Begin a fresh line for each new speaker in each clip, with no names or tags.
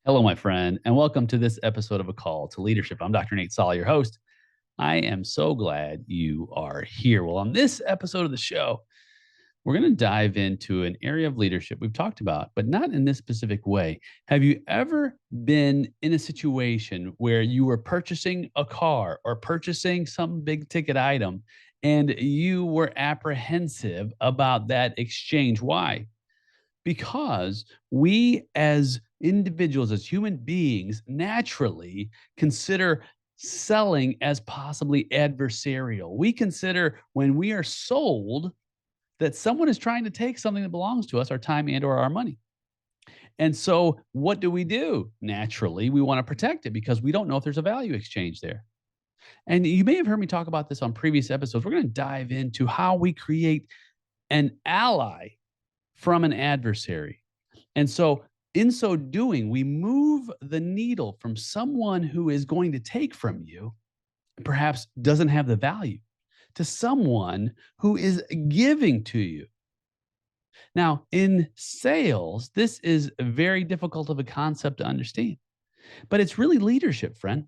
Hello, my friend, and welcome to this episode of A Call to Leadership. I'm Dr. Nate Salah, your host. I am so glad you are here. Well, on this episode of the show, we're going to dive into an area of leadership we've talked about, but not in this specific way. Have you ever been in a situation where you were purchasing a car or purchasing some big ticket item and you were apprehensive about that exchange? Why? Because we as individuals, as human beings, naturally consider selling as possibly adversarial. We consider when we are sold that someone is trying to take something that belongs to us, our time and or our money. And so what do? Naturally, we want to protect it because we don't know if there's a value exchange there. And you may have heard me talk about this on previous episodes. We're going to dive into how we create an ally from an adversary. And so, in so doing, we move the needle from someone who is going to take from you, perhaps doesn't have the value, to someone who is giving to you. Now, in sales, this is very difficult of a concept to understand, but it's really leadership, friend.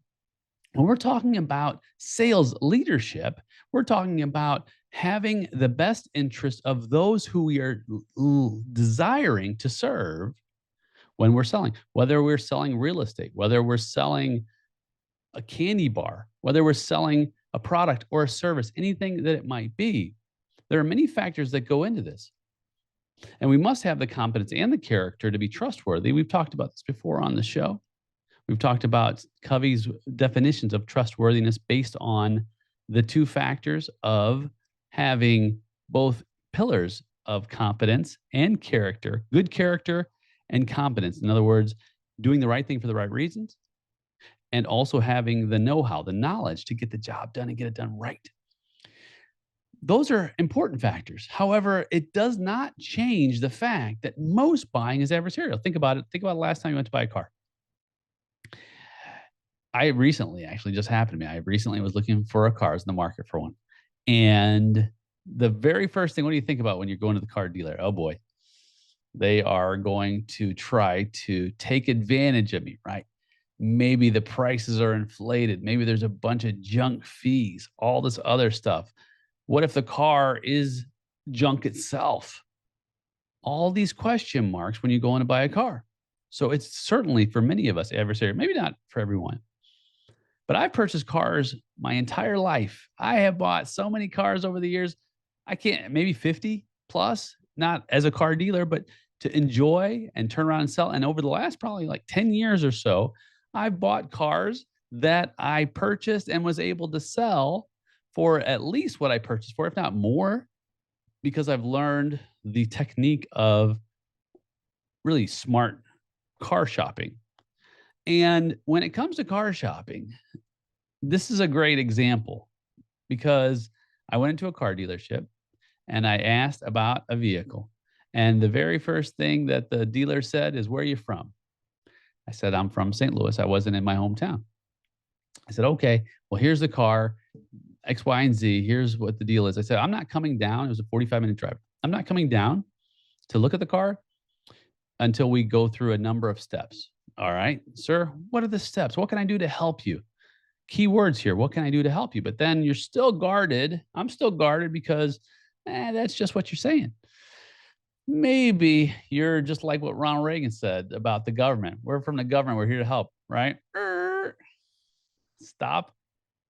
When we're talking about sales leadership, we're talking about having the best interest of those who we are desiring to serve when we're selling, whether we're selling real estate, whether we're selling a candy bar, whether we're selling a product or a service, anything that it might be. There are many factors that go into this. And we must have the competence and the character to be trustworthy. We've talked about this before on the show. We've talked about Covey's definitions of trustworthiness based on the two factors of having both pillars of competence and character, good character and competence. In other words, doing the right thing for the right reasons and also having the know-how, the knowledge to get the job done and get it done right. Those are important factors. However, it does not change the fact that most buying is adversarial. Think about it. Think about the last time you went to buy a car. I recently, actually just happened to me. I recently was looking for a car. I was in the market for one. And the very first thing, what do you think about when you're going to the car dealer? Oh boy, they are going to try to take advantage of me, right? Maybe the prices are inflated. Maybe there's a bunch of junk fees, all this other stuff. What if the car is junk itself? All these question marks when you go in to buy a car. So it's certainly for many of us adversarial, maybe not for everyone. But I've purchased cars my entire life. I have bought so many cars over the years. I can't, maybe 50 plus, not as a car dealer, but to enjoy and turn around and sell. And over the last probably like 10 years or so, I've bought cars that I purchased and was able to sell for at least what I purchased for, if not more, because I've learned the technique of really smart car shopping. And when it comes to car shopping, this is a great example because I went into a car dealership and I asked about a vehicle. And the very first thing that the dealer said is, "Where are you from?" I said, "I'm from St. Louis. I wasn't in my hometown." I said, "Okay, well, here's the car, X, Y, and Z. Here's what the deal is." I said, "I'm not coming down." It was a 45-minute drive. "I'm not coming down to look at the car until we go through a number of steps." "All right, sir, what are the steps? What can I do to help you?" Key words here. What can I do to help you? But then you're still guarded. I'm still guarded because that's just what you're saying. Maybe you're just like what Ronald Reagan said about the government. "We're from the government. We're here to help," right? Stop.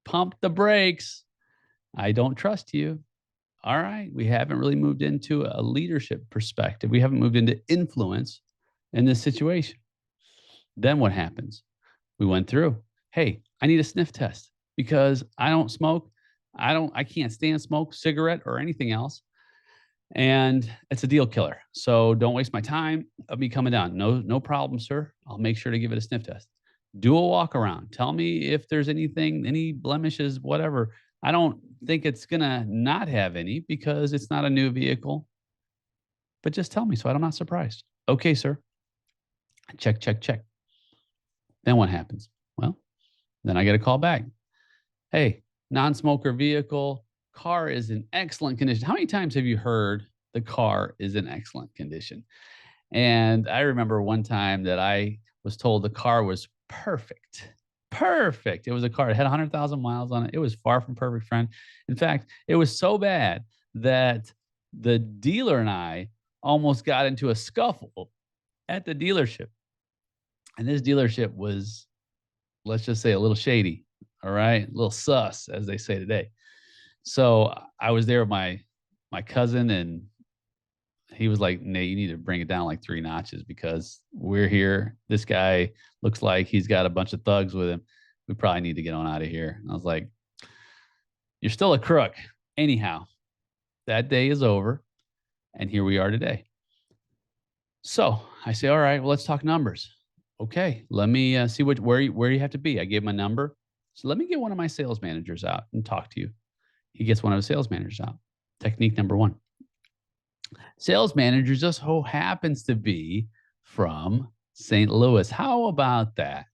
Pump the brakes. I don't trust you. All right. We haven't really moved into a leadership perspective. We haven't moved into influence in this situation. Then what happens? We went through, "Hey, I need a sniff test because I don't smoke. I can't stand smoke, cigarette, or anything else. And it's a deal killer. So don't waste my time of me coming down." No problem, sir. I'll make sure to give it a sniff test. Do a walk around. Tell me if there's anything, any blemishes, whatever. I don't think it's gonna not have any because it's not a new vehicle. But just tell me so I'm not surprised. "Okay, sir." Check, check, check. Then what happens? Well, then I get a call back. "Hey, non-smoker vehicle, car is in excellent condition." How many times have you heard the car is in excellent condition? And I remember one time that I was told the car was perfect. Perfect. It was a car. It had 100,000 miles on it. It was far from perfect, friend. In fact, it was so bad that the dealer and I almost got into a scuffle at the dealership. And this dealership was, let's just say, a little shady. All right. A little sus, as they say today. So I was there with my cousin, and he was like, Nate, you need to bring it down like 3 notches because we're here. This guy looks like he's got a bunch of thugs with him. We probably need to get on out of here. And I was like, you're still a crook. Anyhow, that day is over. And here we are today. So I say, all right, well, let's talk numbers. Okay, let me see where you have to be. I gave him a number. So let me get one of my sales managers out and talk to you. He gets one of his sales managers out. Technique number one. Sales manager just so happens to be from St. Louis. How about that?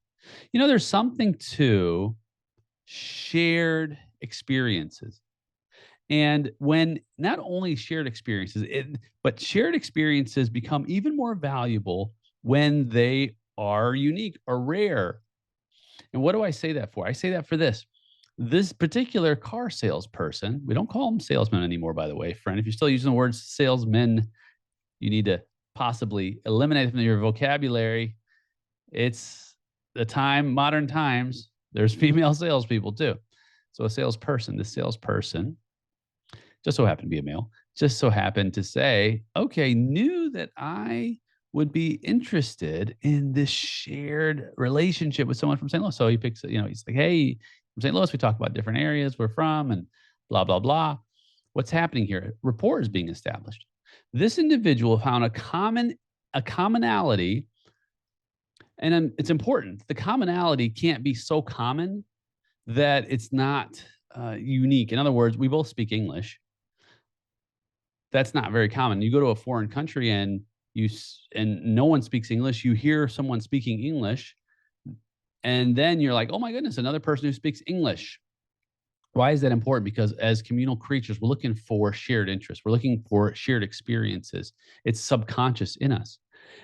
You know, there's something to shared experiences. And when not only shared experiences, but shared experiences become even more valuable when they are unique or rare. And what do I say that for? I say that for this. This particular car salesperson, we don't call them salesmen anymore, by the way, friend. If you're still using the word salesman, you need to possibly eliminate it from your vocabulary. It's the time, modern times, there's female salespeople too. So a salesperson, this salesperson just so happened to be a male, just so happened to say, okay, knew that I would be interested in this shared relationship with someone from St. Louis. So he picks, he's like, hey, from St. Louis, we talk about different areas we're from and blah, blah, blah. What's happening here? Rapport is being established. This individual found a commonality, and it's important. The commonality can't be so common that it's not unique. In other words, we both speak English. That's not very common. You go to a foreign country and no one speaks English. You hear someone speaking English, and then you're like, oh my goodness, another person who speaks English. Why is that important? Because as communal creatures, we're looking for shared interests. We're looking for shared experiences. It's subconscious in us.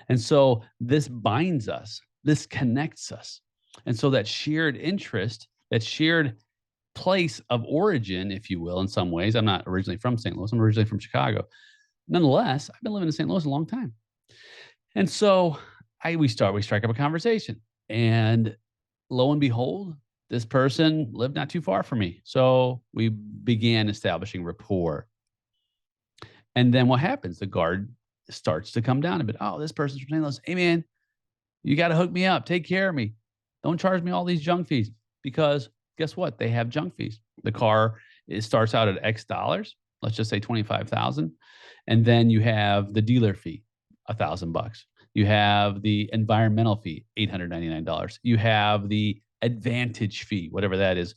And so this binds us, this connects us. And so that shared interest, that shared place of origin, if you will, in some ways. I'm not originally from St. Louis. I'm originally from Chicago. Nonetheless, I've been living in St. Louis a long time. And so we strike up a conversation. And lo and behold, this person lived not too far from me. So we began establishing rapport. And then what happens? The guard starts to come down a bit. Oh, this person's from St. Louis. Hey, man, you got to hook me up. Take care of me. Don't charge me all these junk fees, because guess what? They have junk fees. The car, it starts out at X dollars. Let's just say 25,000. And then you have the dealer fee, $1,000. You have the environmental fee, $899. You have the advantage fee, whatever that is,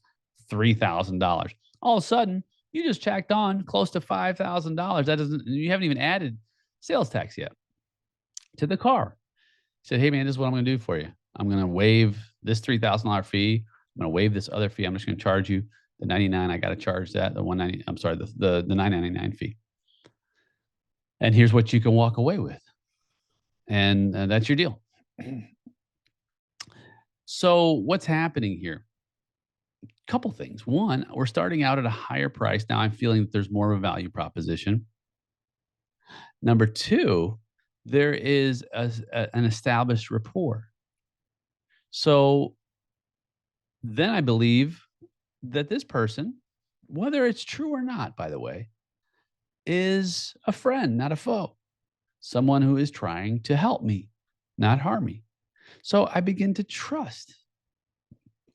$3,000. All of a sudden, you just checked on close to $5,000. You haven't even added sales tax yet to the car. He said, hey man, this is what I'm going to do for you. I'm going to waive this $3,000 fee. I'm going to waive this other fee. I'm just going to charge you the 99. I got to charge that, the 190. I'm sorry, the 999 fee. And here's what you can walk away with. And that's your deal. So what's happening here? A couple things. One, we're starting out at a higher price. Now I'm feeling that there's more of a value proposition. Number two, there is an established rapport. So then I believe that this person, whether it's true or not, by the way, is a friend, not a foe. Someone who is trying to help me, not harm me. So I begin to trust.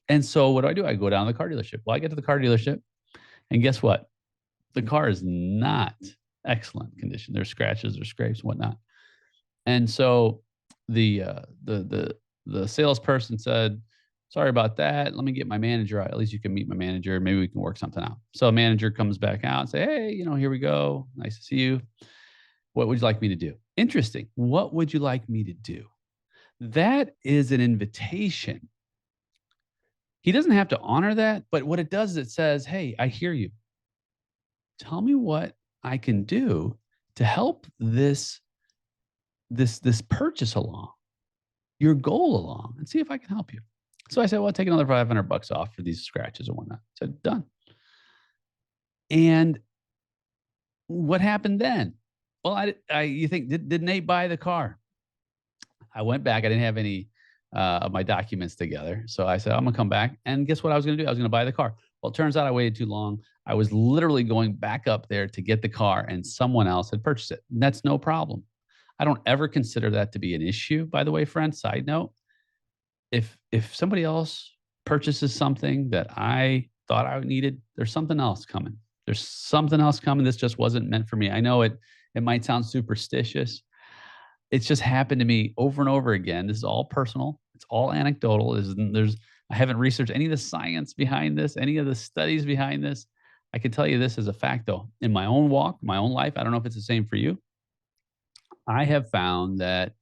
And so what do? I go down to the car dealership. Well, I get to the car dealership, and guess what? The car is not excellent condition. There's scratches or scrapes and whatnot. And so the salesperson said, sorry about that. Let me get my manager out. At least you can meet my manager. Maybe we can work something out. So a manager comes back out and say, hey, here we go. Nice to see you. What would you like me to do? Interesting. What would you like me to do? That is an invitation. He doesn't have to honor that, but what it does is it says, hey, I hear you. Tell me what I can do to help this purchase along. your goal along and see if I can help you. So I said, well, I'll take another $500 off for these scratches or whatnot. I said, done. And what happened then? Well, you think, did Nate buy the car? I went back. I didn't have any of my documents together. So I said, I'm going to come back. And guess what I was going to do? I was going to buy the car. Well, it turns out I waited too long. I was literally going back up there to get the car, and someone else had purchased it. And that's no problem. I don't ever consider that to be an issue, by the way, friend. Side note, if somebody else purchases something that I thought I needed, there's something else coming. There's something else coming. This just wasn't meant for me. I know it might sound superstitious. It's just happened to me over and over again. This is all personal. It's all anecdotal. I haven't researched any of the science behind this, any of the studies behind this. I can tell you this as a fact, though. In my own walk, my own life, I don't know if it's the same for you. I have found that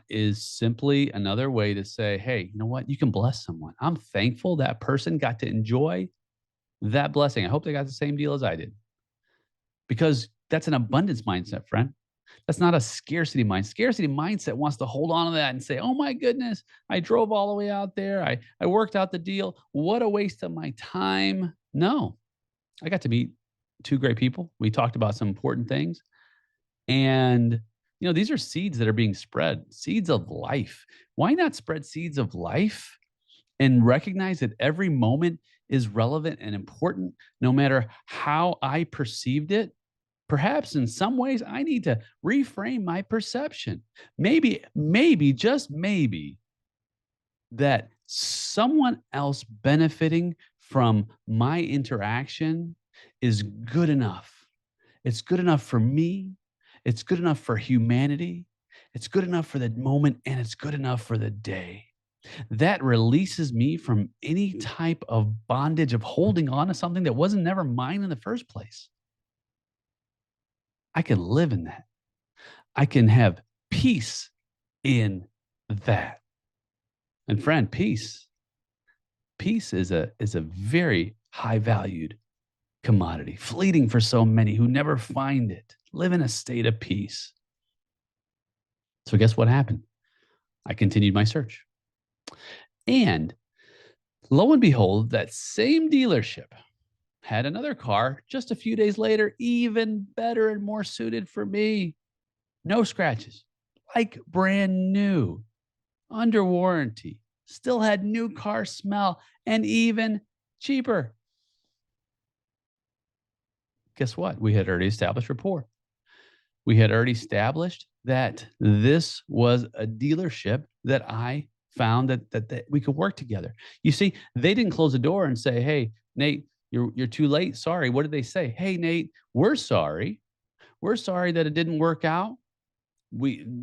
is simply another way to say, hey, you know what? You can bless someone. I'm thankful that person got to enjoy that blessing. I hope they got the same deal as I did, because that's an abundance mindset, friend. That's not a scarcity mind. Scarcity mindset wants to hold on to that and say, oh my goodness, I drove all the way out there. I worked out the deal. What a waste of my time. No, I got to meet two great people. We talked about some important things. And, these are seeds that are being spread, seeds of life. Why not spread seeds of life and recognize that every moment is relevant and important, no matter how I perceived it? Perhaps in some ways I need to reframe my perception. Maybe, just maybe, that someone else benefiting from my interaction is good enough. It's good enough for me. It's good enough for humanity. It's good enough for the moment, and it's good enough for the day. That releases me from any type of bondage of holding on to something that wasn't never mine in the first place. I can live in that. I can have peace in that. And friend, peace is a very high valued commodity, fleeting for so many who never find it. Live in a state of peace. So guess what happened? I continued my search. And lo and behold, that same dealership had another car just a few days later, even better and more suited for me. No scratches, like brand new, under warranty, still had new car smell, and even cheaper. Guess what? We had already established rapport. We had already established that this was a dealership that I found that we could work together. You see, they didn't close the door and say, hey, Nate, you're too late. Sorry. What did they say? Hey, Nate, we're sorry. We're sorry that it didn't work out.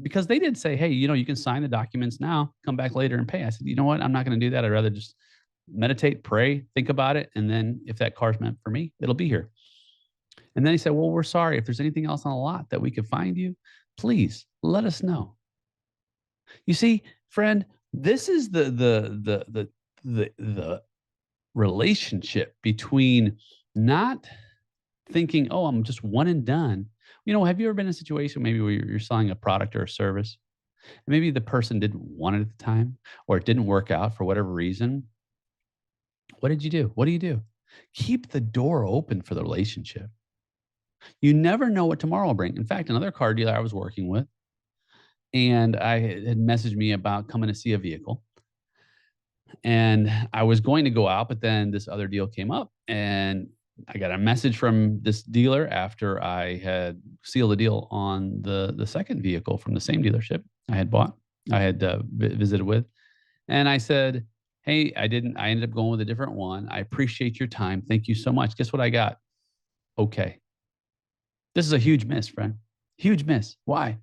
Because they did say, hey, you can sign the documents now, come back later and pay. I said, you know what? I'm not going to do that. I'd rather just meditate, pray, think about it. And then if that car's meant for me, it'll be here. And then he said, well, we're sorry. If there's anything else on the lot that we could find you, please let us know. You see, friend, this is the relationship between not thinking, oh, I'm just one and done. Have you ever been in a situation maybe where you're selling a product or a service, and maybe the person didn't want it at the time, or it didn't work out for whatever reason? What did you do? What do you do? Keep the door open for the relationship. You never know what tomorrow will bring. In fact, another car dealer I was working with, and I had messaged me about coming to see a vehicle. And I was going to go out, but then this other deal came up, and I got a message from this dealer after I had sealed the deal on the second vehicle from the same dealership I had visited with. And I said, hey, I ended up going with a different one. I appreciate your time. Thank you so much. Guess what I got? Okay. This is a huge miss, friend. Huge miss. Why?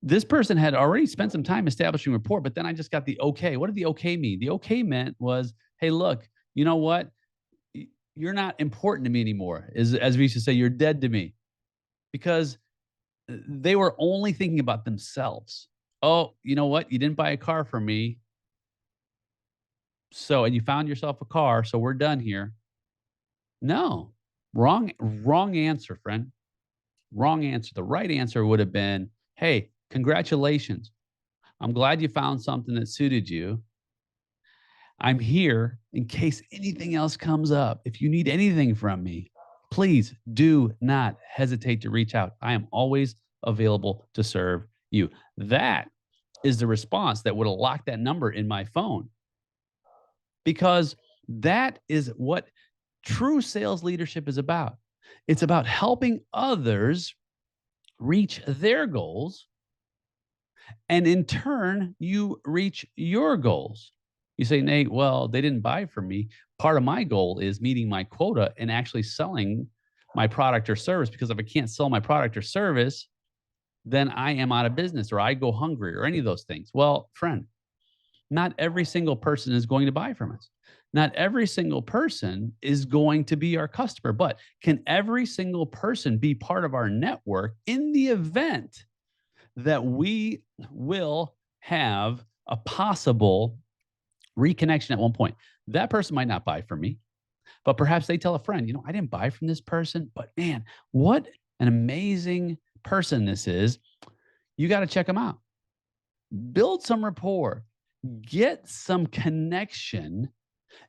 This person had already spent some time establishing rapport, but then I just got the okay. What did the okay mean? The okay meant was, hey, look, you know what? You're not important to me anymore. As we used to say, you're dead to me. Because they were only thinking about themselves. Oh, you know what? You didn't buy a car for me. And you found yourself a car, so we're done here. No. Wrong answer, friend. Wrong answer. The right answer would have been, hey, congratulations. I'm glad you found something that suited you. I'm here in case anything else comes up. If you need anything from me, please do not hesitate to reach out. I am always available to serve you. That is the response that would have locked that number in my phone, because that is what true sales leadership is about. It's about helping others reach their goals, and in turn, you reach your goals. You say, Nate, well, they didn't buy from me. Part of my goal is meeting my quota and actually selling my product or service, because if I can't sell my product or service, then I am out of business or I go hungry or any of those things. Well, friend, not every single person is going to buy from us. Not every single person is going to be our customer, but can every single person be part of our network in the event that we will have a possible reconnection at one point? That person might not buy from me, but perhaps they tell a friend, I didn't buy from this person, but man, what an amazing person this is. You got to check them out. Build some rapport, get some connection.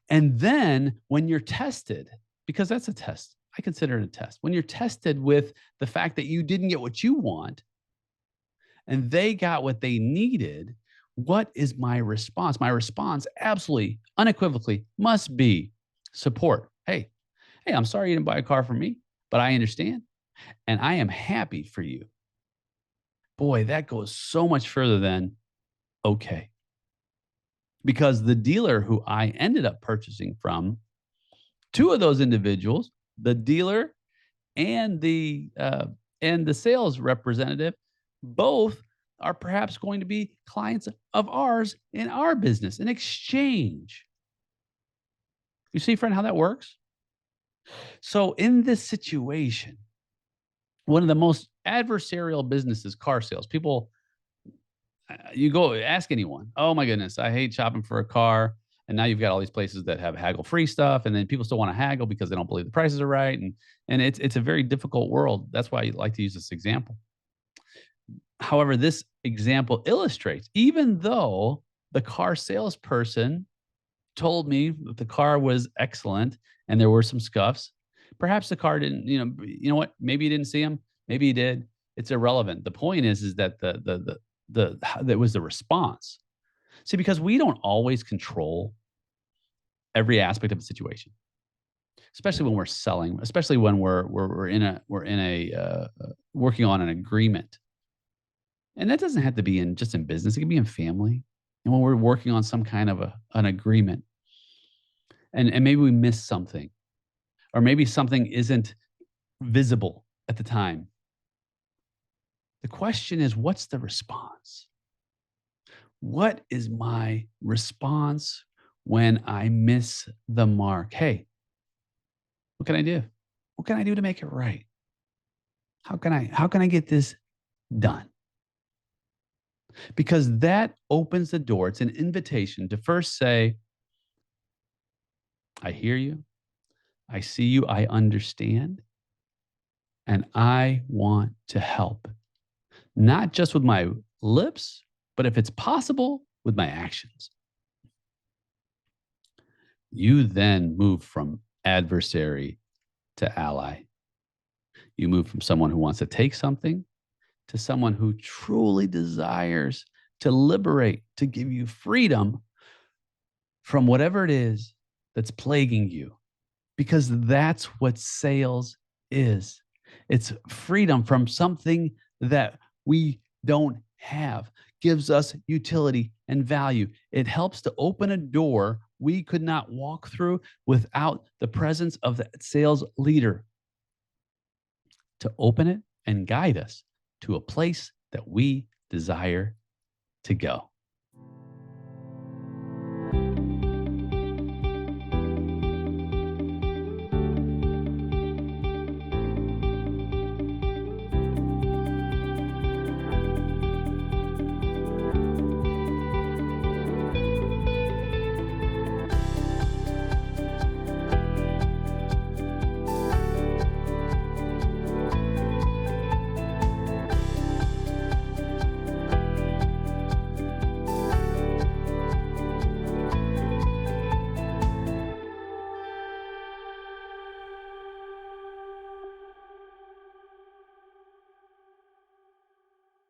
And then when you're tested, because that's a test, I consider it a test. When you're tested with the fact that you didn't get what you want and they got what they needed, what is my response? My response, absolutely, unequivocally, must be support. Hey, I'm sorry you didn't buy a car from me, but I understand. And I am happy for you. Boy, that goes so much further than okay. Because the dealer who I ended up purchasing from, two of those individuals, the dealer and the sales representative, both are perhaps going to be clients of ours in our business in exchange. You see, friend, how that works? So in this situation, one of the most adversarial businesses, car sales, people, you go ask anyone, oh my goodness, I hate shopping for a car. And now you've got all these places that have haggle-free stuff, and then people still want to haggle because they don't believe the prices are right. And it's a very difficult world. That's why I like to use this example. However, this example illustrates, even though the car salesperson told me that the car was excellent and there were some scuffs, perhaps the car didn't, you know what? Maybe you didn't see them. Maybe you did. It's irrelevant. The point is that that was the response. See, because we don't always control every aspect of a situation, especially when we're selling, especially when we're in a working on an agreement. And that doesn't have to be just in business. It can be in family. And when we're working on some kind of an agreement, and maybe we miss something, or maybe something isn't visible at the time. The question is, what's the response? What is my response when I miss the mark? Hey, what can I do? What can I do to make it right? How can I get this done? Because that opens the door. It's an invitation to first say, I hear you. I see you. I understand. And I want to help. Not just with my lips, but if it's possible, with my actions. You then move from adversary to ally. You move from someone who wants to take something to someone who truly desires to liberate, to give you freedom from whatever it is that's plaguing you. Because that's what sales is. It's freedom from something that we don't have, gives us utility and value. It helps to open a door we could not walk through without the presence of the sales leader to open it and guide us to a place that we desire to go.